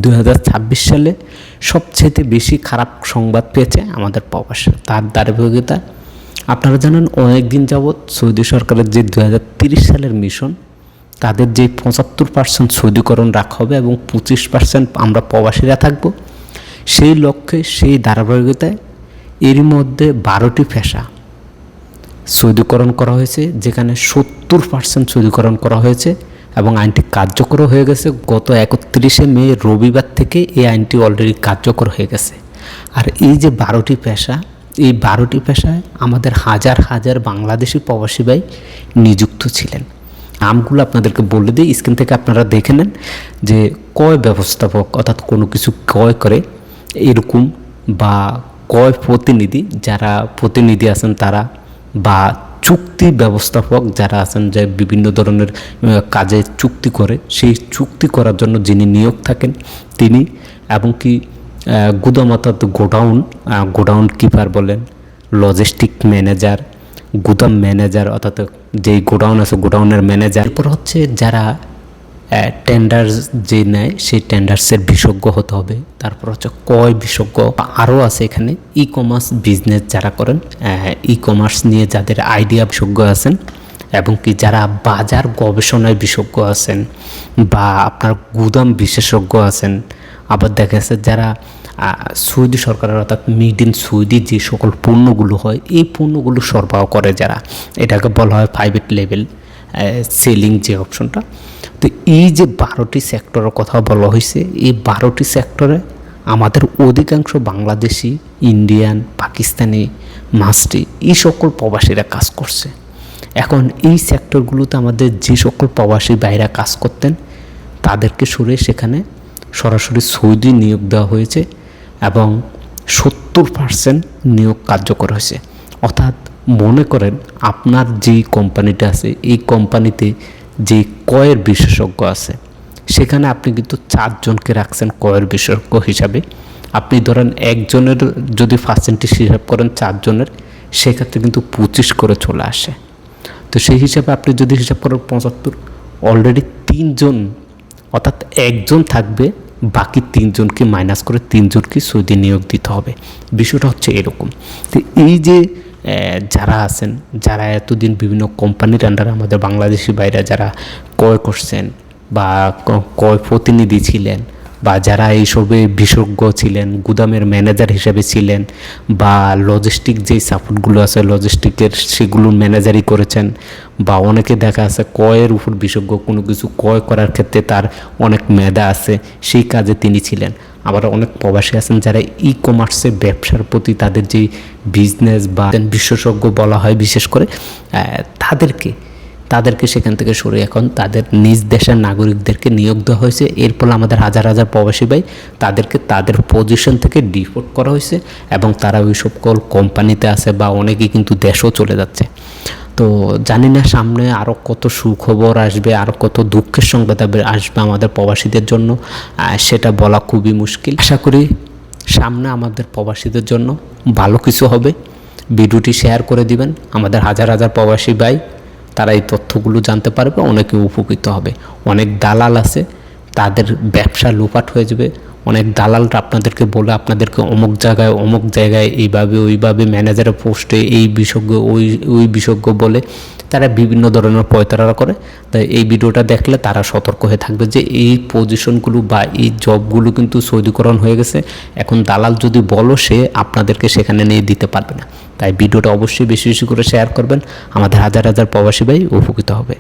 2026 সালে সবচেয়ে বেশি খারাপ সংবাদ পেয়েছে আমাদের প্রবাসী। তার ধারাবাহিকতা আপনারা জানেন, অনেক দিন যাবৎ সৌদি সরকারের যে 2030 সালের মিশন, তাদের যে 75% সৌদিকরণ রাখা হবে এবং 25% আমরা প্রবাসীরা থাকব, সেই লক্ষ্যে সেই ধারাবাহিকতায় এরই মধ্যে 12টি পেশা সৌদিকরণ করা হয়েছে, যেখানে 70% সৌদিকরণ করা হয়েছে এবং আইনটি কার্যকর হয়ে গেছে। গত 31শে মে রবিবার থেকে এই আইনটি অলরেডি কার্যকর হয়ে গেছে। আর এই যে 12টি পেশা, এই 12টি পেশায় আমাদের হাজার হাজার বাংলাদেশি প্রবাসী ভাই নিযুক্ত ছিলেন। নামগুলো আপনাদেরকে বলে দিই, স্ক্রিন থেকে আপনারা দেখে নেন যে ক্রয় ব্যবস্থাপক, অর্থাৎ কোনো কিছু ক্রয় করে এরকম, বা ক্রয় প্রতিনিধি, যারা প্রতিনিধি আছেন তারা, বা চুক্তি ব্যবস্থাপক যারা আছেন, যে বিভিন্ন ধরনের কাজে চুক্তি করে, সেই চুক্তি করার জন্য যিনি নিয়োগ থাকেন তিনি, এবং কি গুদাম অর্থাৎ গোডাউন কিপার বলেন, লজিস্টিক ম্যানেজার, গুদাম ম্যানেজার অর্থাৎ যেই গোডাউন আছে গোডাউনের ম্যানেজার। এরপর হচ্ছে যারা টেন্ডার যে নেয় সেই টেন্ডার্সের বিশেষজ্ঞ হতে হবে। তারপর হচ্ছে ক্রয় বিশেষজ্ঞ, আরও আছে এখানে ই কমার্স বিজনেস যারা করেন, ই কমার্স নিয়ে যাদের আইডিয়া বিশেষজ্ঞ আছেন, এবং কি যারা বাজার গবেষণায় বিশেষজ্ঞ আছেন, বা আপনার গুদাম বিশেষজ্ঞ আছেন। আবার দেখা যাচ্ছে যারা সৌদি সরকারের অর্থাৎ মেড ইন সৌদি যে সকল পণ্যগুলো হয়, এই পণ্যগুলো সরবরাহ করে যারা, এটাকে বলা হয় প্রাইভেট লেভেল সেলিং যে অপশনটা। তো এই যে 12টি সেক্টরের কথা বলা হয়েছে, এই 12টি সেক্টরে আমাদের অধিকাংশ বাংলাদেশি, ইন্ডিয়ান, পাকিস্তানি, মাস্টি এই সকল প্রবাসীরা কাজ করছে। এখন এই সেক্টরগুলোতে আমাদের যে সকল প্রবাসী ভাইরা কাজ করতেন তাদেরকে সরিয়ে সেখানে সরাসরি সৌদি নিয়োগ দেওয়া হয়েছে এবং 70% নিয়োগ কার্যকর হয়েছে। অর্থাৎ মনে করেন আপনার যেই কোম্পানিটা আছে, এই কোম্পানিতে যে ক্রয়ের বিশেষজ্ঞ আছে, সেখানে আপনি কিন্তু 4 জনকে রাখছেন ক্রয়ের বিশেষজ্ঞ হিসাবে। আপনি ধরেন একজনের যদি পার্সেন্টেজ হিসাব করেন 4 জনের, সেক্ষেত্রে কিন্তু 25 করে চলে আসে। তো সেই হিসাবে আপনি যদি হিসাব করেন 75, অলরেডি 3 জন, অর্থাৎ একজন থাকবে, বাকি 3 জনকে মাইনাস করে 3 জনকে সৌদি নিয়োগ দিতে হবে। বিষয়টা হচ্ছে এরকম। তো এই যে যারা আছেন, যারা এতদিন বিভিন্ন কোম্পানির আন্ডারে আমাদের বাংলাদেশি বাইরে যারা ক্রয় করছেন, বা ক্রয় প্রতিনিধি ছিলেন, বা যারা এইসবে বিশেষজ্ঞ ছিলেন, গুদামের ম্যানেজার হিসেবে ছিলেন, বা লজিস্টিক যেই সাপোর্টগুলো আছে লজিস্টিকের সেগুলো ম্যানেজারই করেছেন, বা অনেকে দেখা আছে ক্রয়ের উপর বিশেষজ্ঞ, কোনো কিছু ক্রয় করার ক্ষেত্রে তার অনেক মেধা আছে, সেই কাজে তিনি ছিলেন। আবার অনেক প্রবাসী আছেন যারা ই কমার্সে ব্যবসার প্রতি তাদের যেই বিজনেস বা বিশেষজ্ঞ বলা হয়, বিশেষ করে তাদেরকে সেখান থেকে সরে এখন তাদের নিজ দেশের নাগরিকদেরকে নিয়োগ দেওয়া হয়েছে। এর ফলে আমাদের হাজার হাজার প্রবাসী ভাই তাদেরকে তাদের পজিশন থেকে ডিপোর্ট করা হয়েছে এবং তারা ওই সকল কোম্পানিতে আছে, বা অনেকেই কিন্তু দেশও চলে যাচ্ছে। তো জানি না সামনে আরও কত সুখবর আসবে, আরও কত দুঃখের সংবাদ আসবে আমাদের প্রবাসীদের জন্য, সেটা বলা খুবই মুশকিল। আশা করি সামনে আমাদের প্রবাসীদের জন্য ভালো কিছু হবে। ভিডিওটি শেয়ার করে দিবেন, আমাদের হাজার হাজার প্রবাসী ভাই তারা এই তথ্যগুলো জানতে পারবে, অনেকে উপকৃত হবে। অনেক দালাল আছে, তাদের ব্যবসা লুপাট হয়ে যাবে। অনেক দালালরা আপনাদেরকে বলে আপনাদেরকে অমুক জায়গায় এইভাবে ওইভাবে ম্যানেজারের পোস্টে এই বিশেষজ্ঞ ওই বিশেষজ্ঞ বলে তারা বিভিন্ন ধরনের প্রতারণা করে। তাই এই ভিডিওটা দেখলে তারা সতর্ক হয়ে থাকবে যে এই পজিশনগুলো বা এই জবগুলো কিন্তু সৌদিকরণ হয়ে গেছে। এখন দালাল যদি বলো, সে আপনাদেরকে সেখানে নিয়ে দিতে পারবে না। তাই ভিডিওটা অবশ্যই বেশি বেশি করে শেয়ার করবেন, আমাদের হাজার হাজার প্রবাসী ভাই উপকৃত হবে।